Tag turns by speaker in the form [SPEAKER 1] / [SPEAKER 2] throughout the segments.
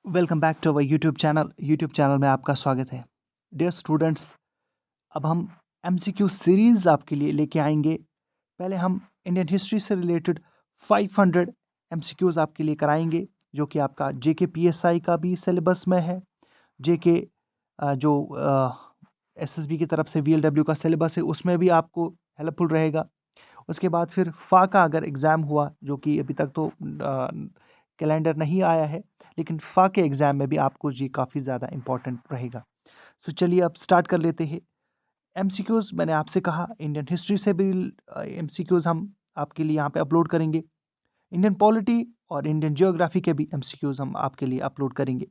[SPEAKER 1] Welcome back to our YouTube channel में आपका स्वागत है। डियर स्टूडेंट्स, अब हम एमसीक्यू सीरीज आपके लिए लेके आएंगे। पहले हम इंडियन हिस्ट्री से रिलेटेड 500 एमसीक्यूज आपके लिए कराएंगे, जो कि आपका जेके पीएसआई का भी सिलेबस में है। जेके जो एसएसबी की तरफ से वीएलडब्ल्यू का सिलेबस है, उसमें भी आपको हेल्पफुल रहेगा। उसके बाद फिर फा का अगर एग्ज़ाम हुआ, जो कि अभी तक तो कैलेंडर नहीं आया है, लेकिन फा के एग्ज़ाम में भी आपको जी काफ़ी ज़्यादा इंपॉर्टेंट रहेगा। तो चलिए अब स्टार्ट कर लेते हैं। एमसीक्यूज़ मैंने आपसे कहा, इंडियन हिस्ट्री से भी एमसीक्यूज़ हम आपके लिए यहाँ पे अपलोड करेंगे। इंडियन पॉलिटी और इंडियन जियोग्राफी के भी एमसीक्यूज़ हम आपके लिए अपलोड करेंगे।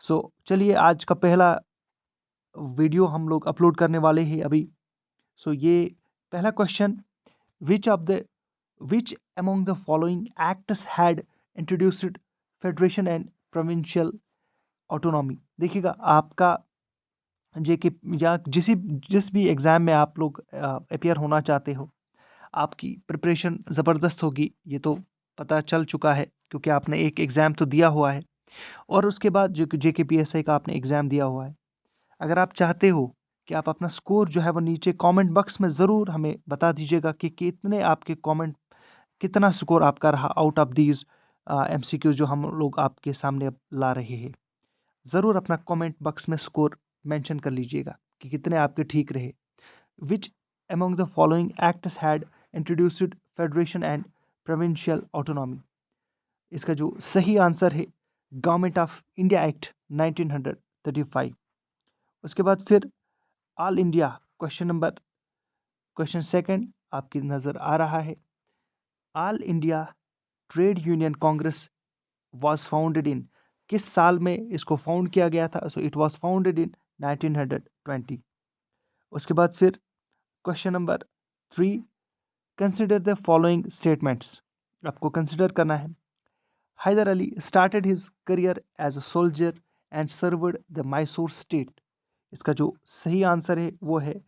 [SPEAKER 1] सो चलिए आज का पहला वीडियो हम लोग अपलोड करने वाले हैं अभी। सो ये पहला question, which of the which among the following acts had introduced federation and provincial autonomy. देखिएगा, आपका जेके या जिस भी एग्ज़ाम में आप लोग अपियर होना चाहते हो, आपकी प्रिपरेशन ज़बरदस्त होगी, ये तो पता चल चुका है, क्योंकि आपने एक एग्ज़ाम तो दिया हुआ है और उसके बाद जो जेके पीएसआई का आपने एग्ज़ाम दिया हुआ है। अगर आप चाहते हो कि आप अपना स्कोर जो है वो नीचे कमेंट बॉक्स में ज़रूर हमें बता दीजिएगा कि कितने आपके कमेंट, कितना स्कोर आपका रहा आउट ऑफ दीज एमसीक्यू जो हम लोग आपके सामने अब ला रहे हैं। ज़रूर अपना कमेंट बॉक्स में स्कोर मेंशन कर लीजिएगा कि कितने आपके ठीक रहे। विच among the following acts had introduced federation and provincial autonomy. इसका जो सही आंसर है गवर्नमेंट ऑफ इंडिया एक्ट 1935। उसके बाद फिर ऑल इंडिया क्वेश्चन सेकंड आपकी नज़र आ रहा है। All India trade union Congress was founded in, किस साल में इसको फाउंड किया गया था? So it was founded in 1920। उसके बाद फिर question number 3, consider the following statements. आपको कंसिडर करना है। Hyder Ali started his career as a soldier and served the Mysore state. इसका जो सही आंसर है वो है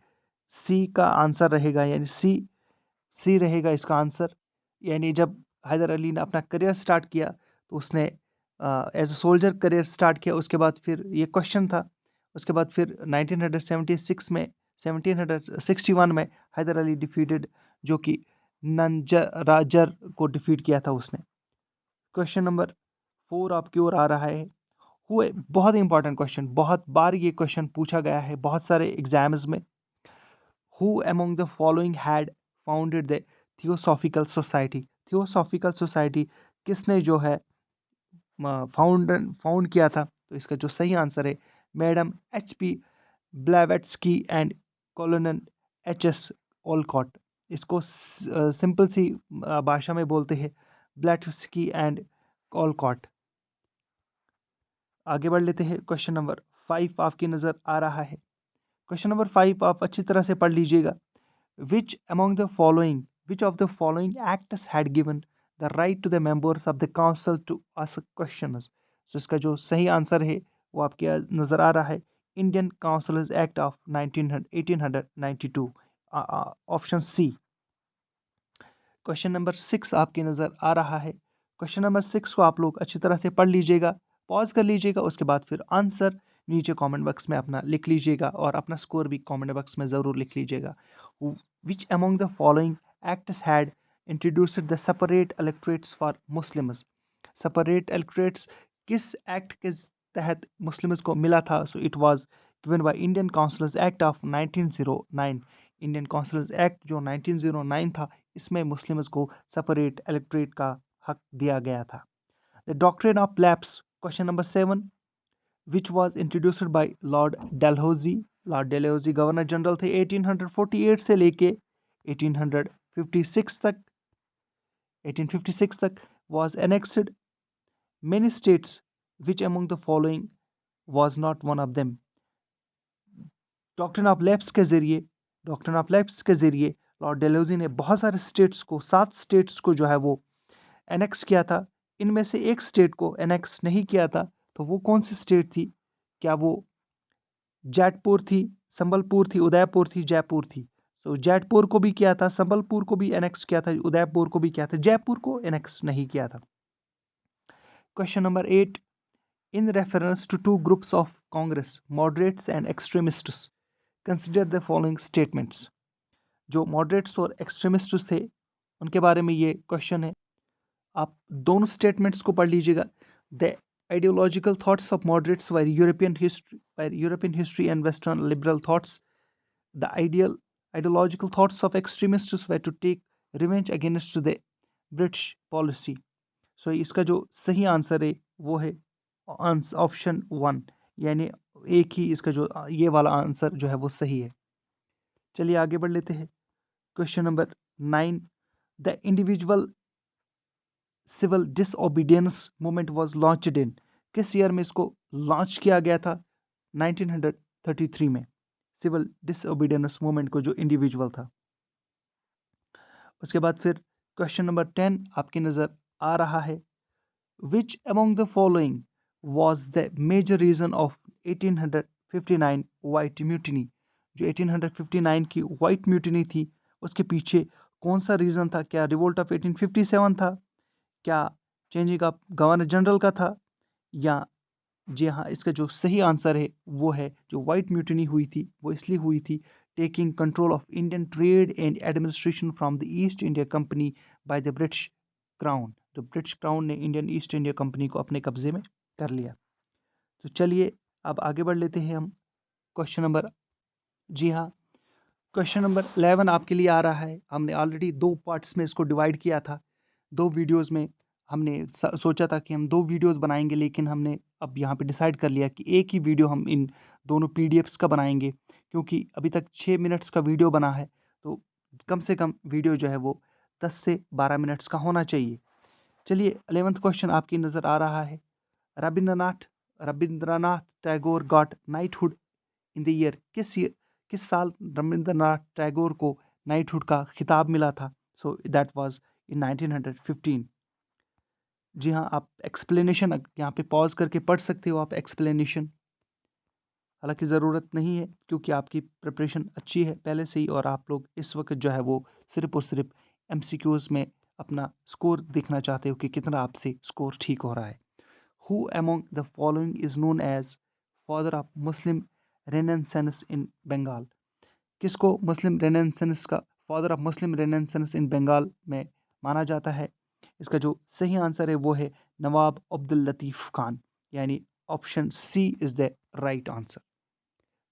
[SPEAKER 1] सी का आंसर रहेगा, यानी सी रहेगा इसका आंसर। यानी जब हैदर अली ने अपना करियर स्टार्ट किया तो उसने as a soldier career start किया। उसके बाद फिर ये क्वेश्चन था। उसके बाद फिर 1976 में 1761 में हैदर अली डिफीटेड, जो कि नंजराजर को डिफीट किया था उसने। क्वेश्चन नंबर 4 आपकी ओर आ रहा है। हुए बहुत इंपॉर्टेंट क्वेश्चन, बहुत बार ये क्वेश्चन पूछा गया है बहुत सारे एग्जाम्स में। Who among the following had founded the theosophical society? Theosophical society किसने जो है फाउंड किया था? तो इसका जो सही आंसर है madam HP Blavatsky and colonel HS Olcott. इसको सिंपल सी भाषा में बोलते हैं ब्लेवेट्स्की एंड ओलकॉट। आगे बढ़ लेते हैं। क्वेश्चन नंबर 5 आपकी नज़र आ रहा है। क्वेश्चन नंबर 5 आप अच्छी तरह से पढ़ लीजिएगा। Which among the following, which of the following acts had given the right to the members of the council to ask questions? So इसका जो सही आंसर है वो आपके नजर आ रहा है Indian councils act of 1892, option C. Question number 6 आपकी नज़र आ रहा है। क्वेश्चन नंबर 6 को आप लोग अच्छी तरह से पढ़ लीजिएगा, पॉज कर लीजिएगा, उसके बाद फिर आंसर नीचे कमेंट बॉक्स में अपना लिख लीजिएगा और अपना स्कोर भी कमेंट बॉक्स में ज़रूर लिख लीजिएगा। Which among the following acts had introduced the separate electorates for Muslims. Separate electorates किस एक्ट के तहत मुस्लिम्स को मिला था? So it was given by Indian councils act of 1909। Indian councils act जो 1909 था, इसमें मुस्लिम्स को सेपरेट इलेक्टोरेट का हक दिया गया था। The doctrine of lapse, question number 7, which was introduced by Lord Dalhousie. Lord Dalhousie governor general थे 1848 से लेके 1856 तक। 1856 तक was annexed many states, which among the following was not one of them? Doctrine of lapse के जरिए लॉर्ड डेलहौजी ने बहुत सारे स्टेट्स को, 7 स्टेट्स को जो है वो एनेक्स किया था। इनमें से एक स्टेट को एनेक्स नहीं किया था, तो वो कौन सी स्टेट थी? क्या वो जैतपुर थी, संबलपुर थी, उदयपुर थी, जयपुर थी? तो जैतपुर को भी किया था, संबलपुर को भी एनेक्स किया था, उदयपुर को भी किया था, जयपुर को एनेक्स नहीं किया था। Question number 8, in reference to two groups of Congress, moderates and extremists, consider the following statements. जो moderates और extremists थे उनके बारे में ये क्वेश्चन है, आप दोनों स्टेटमेंट्स को पढ़ लीजिएगा. The ideological thoughts of moderates were European history and Western liberal thoughts. The ideological thoughts of extremists were to take revenge against the British policy. So इसका जो सही आंसर है वो है ऑप्शन 1, यानी एक ही इसका जो ये वाला आंसर जो है वो सही है. चलिए आगे बढ़ लेते हैं. Question number 9. The individual civil disobedience movement was launched in. किस ईयर में इसको लॉन्च किया गया था? 1933 में. सिविल डिसओबीडियंस मूवमेंट को जो इंडिविजुअल था. उसके बाद फिर क्वेश्चन नंबर 10 आपकी नज़र आ रहा है. Which among the following was the major reason of 1859 White Mutiny? जो 1859 की White Mutiny थी उसके पीछे कौन सा रीज़न था? क्या रिवोल्ट ऑफ 1857 था? क्या चेंजिंग ऑफ गवर्नर जनरल का था? या जी हाँ, इसका जो सही आंसर है वो है जो वाइट म्यूटिनी हुई थी वो इसलिए हुई थी taking control of Indian trade and administration from the east India company by the British crown. तो ब्रिटिश क्राउन ने इंडियन ईस्ट इंडिया कंपनी को अपने कब्जे में कर लिया. तो चलिए अब आगे बढ़ लेते हैं हम क्वेश्चन नंबर, जी हाँ, क्वेश्चन नंबर 11 आपके लिए आ रहा है. हमने ऑलरेडी 2 पार्ट्स में इसको डिवाइड किया था. 2 वीडियोस में हमने सोचा था कि हम 2 वीडियोस बनाएंगे, लेकिन हमने अब यहाँ पे डिसाइड कर लिया कि एक ही वीडियो हम इन दोनों पीडीएफ्स का बनाएंगे, क्योंकि अभी तक 6 मिनट्स का वीडियो बना है. तो कम से कम वीडियो जो है वो 10 से 12 मिनट्स का होना चाहिए. चलिए 11th क्वेश्चन आपकी नज़र आ रहा है. Rabindranath Tagore got knighthood in the year. किस साल रविंद्रनाथ टैगोर को नाइटहुड का खिताब मिला था? So that was in 1915. जी हाँ, आप एक्सप्लेनेशन यहाँ पे पॉज करके पढ़ सकते हो आप एक्सप्लेनेशन. हालांकि ज़रूरत नहीं है क्योंकि आपकी प्रिपरेशन अच्छी है पहले से ही, और आप लोग इस वक्त जो है वो सिर्फ और सिर्फ एमसीक्यूज में अपना स्कोर देखना चाहते हो कि कितना आपसे स्कोर ठीक हो रहा है. Who among the following is known as father of Muslim Renaissance in Bengal? किसको मुस्लिम रेनेसेंस का फादर ऑफ मुस्लिम रेनेसेंस इन बंगाल में माना जाता है? इसका जो सही आंसर है वो है नवाब अब्दुल लतीफ़ खान, यानी option C is the right answer.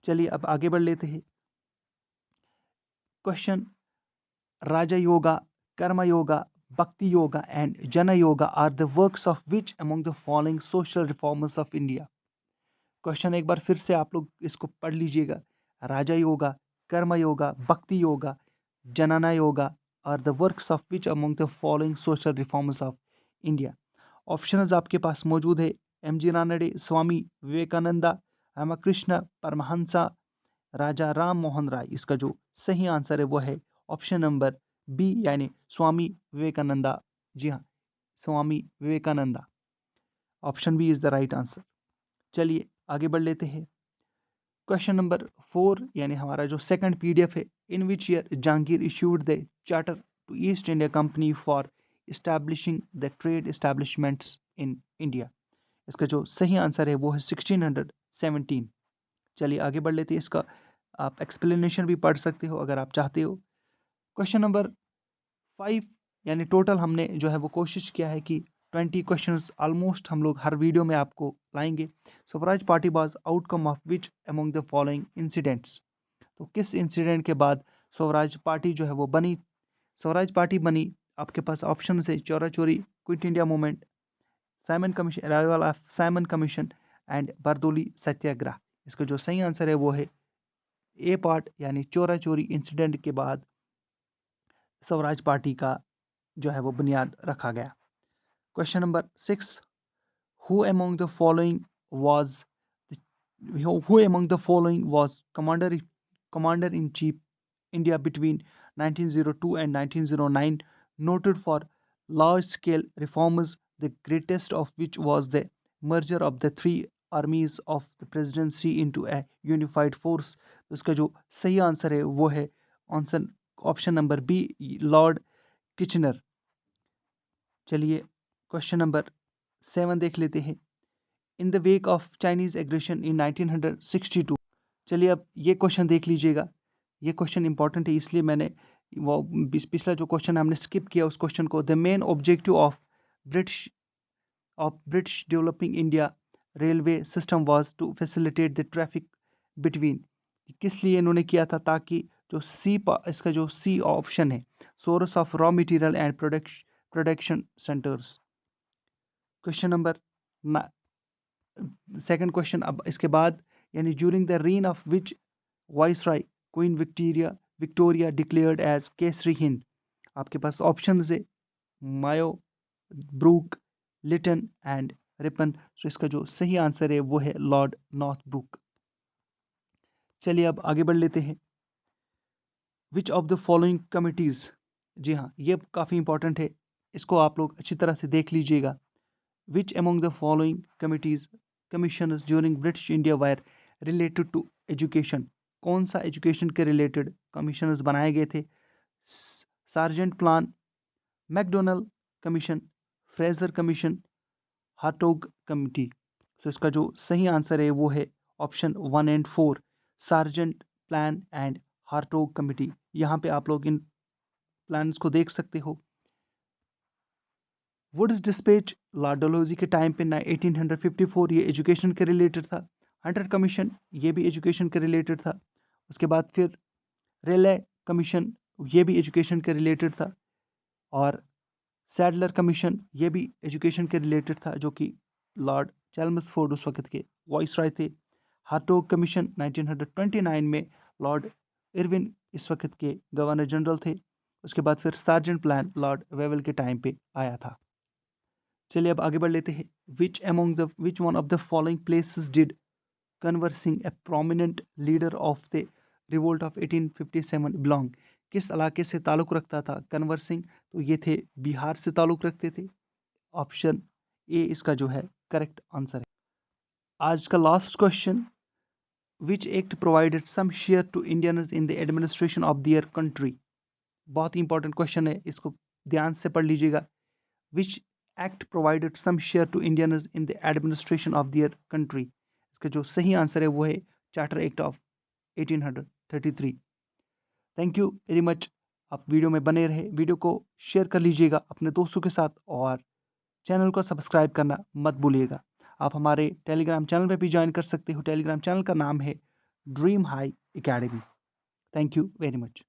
[SPEAKER 1] चलिए अब आगे बढ़ लेते हैं. Question, Raja yoga, karma yoga, bhakti Yoga and Jana Yoga are the works of which among the following social reformers of India. Question एक बार फिर से आप लोग इसको पढ़ लीजिएगा. राजा yoga, karma yoga, bhakti yoga, jnana yoga are the works of which among the following social reformers of India. Options आपके पास मौजूद है. M G Ranade, Swami Vivekananda, Ramakrishna Paramahansa, Raja Ram Mohan Roy. इसका जो सही आंसर है वो है ऑप्शन नंबर बी, यानी स्वामी विवेकानंदा. जी हाँ, Swami Vivekananda. Option B is the right answer. चलिए आगे बढ़ लेते हैं. क्वेश्चन नंबर 4, यानी हमारा जो सेकंड पीडीएफ है. In which year Jahangir issued the charter to East India Company for establishing the trade establishments in India. इसका जो सही आंसर है वो है 1617. चलिए आगे बढ़ लेते हैं. इसका आप एक्सप्लेनेशन भी पढ़ सकते हो अगर आप चाहते हो. क्वेश्चन नंबर 5, यानी टोटल हमने जो है वो कोशिश किया है कि 20 क्वेश्चंस ऑलमोस्ट हम लोग हर वीडियो में आपको लाएंगे. Swaraj party was outcome of which among the following incidents. तो किस इंसिडेंट के बाद स्वराज पार्टी जो है वो बनी? स्वराज पार्टी बनी, आपके पास ऑप्शन है Chaura Chauri, quit India movement, Simon Commission, arrival of Simon Commission and Bardoli Satyagraha. इसका जो सही आंसर है वो है ए पार्ट, यानी चोरा चोरी इंसिडेंट के बाद स्वराज पार्टी का जो है वो बुनियाद रखा गया. Question number 6, who among the following was who among the following was commander in chief India between 1902 and 1909, noted for large scale reforms, the greatest of which was the merger of the three armies of the presidency into a unified force. तो इसका जो सही answer है वो है option number B, Lord Kitchener. चलिए question number 7 देख लेते हैं. In the wake of Chinese aggression in 1962। चलिए अब ये क्वेश्चन देख लीजिएगा, ये क्वेश्चन इंपॉर्टेंट है इसलिए मैंने वो पिछला जो क्वेश्चन हमने स्किप किया उस क्वेश्चन को। The main objective British British developing India railway system was to facilitate the traffic between, किस लिए इन्होंने किया था, ताकि जो इसका जो सी ऑप्शन है, source of raw material and production centres. Question number second question अब इसके बाद, यानी during the reign of which viceroy Queen Victoria declared as Kesari Hind. आपके पास ऑप्शन है Mayo, Brook, Lytton and Ripon. So इसका जो सही आंसर है वो है लॉर्ड नॉर्थ ब्रूक। चलिए अब आगे बढ़ लेते हैं। Which of the following committees, जी हाँ ये काफ़ी इंपॉर्टेंट है, इसको आप लोग अच्छी तरह से देख लीजिएगा। Which among the following committees commissioners during British India were related to education, कौन सा एजुकेशन के रिलेटेड कमिश्नर्स बनाए गए थे? Sargent plan, MacDonald commission, Fraser commission, Hartog committee. So इसका जो सही आंसर है वो है option 1 and 4, Sargent plan and Hartog committee. यहाँ पे आप लोग इन प्लान्स को देख सकते हो। वुड्स डिस्पैच लॉर्ड डलहौजी के टाइम पे 1854, ये एजुकेशन के रिलेटेड था। हंटर कमीशन ये भी एजुकेशन के रिलेटेड था। उसके बाद फिर रेले कमीशन ये भी एजुकेशन के रिलेटेड था। और सैडलर कमीशन ये भी एजुकेशन के रिलेटेड था, जो कि लॉर्ड चैल्मसफोर्ड उस वक्त के वाइसराय थे। हार्टोग कमीशन 1929 में लॉर्ड इरविन इस वक्त के गवर्नर जनरल थे। उसके बाद फिर सार्जेंट प्लान लॉर्ड वेवल के टाइम पे आया था। चलिए अब आगे बढ़ लेते हैं। Which one of the following places did Kanwar Singh A prominent leader of the revolt of 1857 belong, किस इलाके से ताल्लुक रखता था कन्वर सिंह? तो ये थे बिहार से ताल्लुक रखते थे। ऑप्शन ए इसका जो है करेक्ट आंसर है। आज का last question, which act provided some share to Indians in the administration of their country. बहुत ही इंपॉर्टेंट क्वेश्चन है, इसको ध्यान से पढ़ लीजिएगा। Which act provided some share to Indians in the administration of their country. इसका जो सही आंसर है वो है charter act of 1833। Thank you very much. आप वीडियो में बने रहे, वीडियो को शेयर कर लीजिएगा अपने दोस्तों के साथ और चैनल को सब्सक्राइब करना मत भूलिएगा। आप हमारे टेलीग्राम चैनल पे भी ज्वाइन कर सकते हो। टेलीग्राम चैनल का नाम है dream high academy. Thank you very much.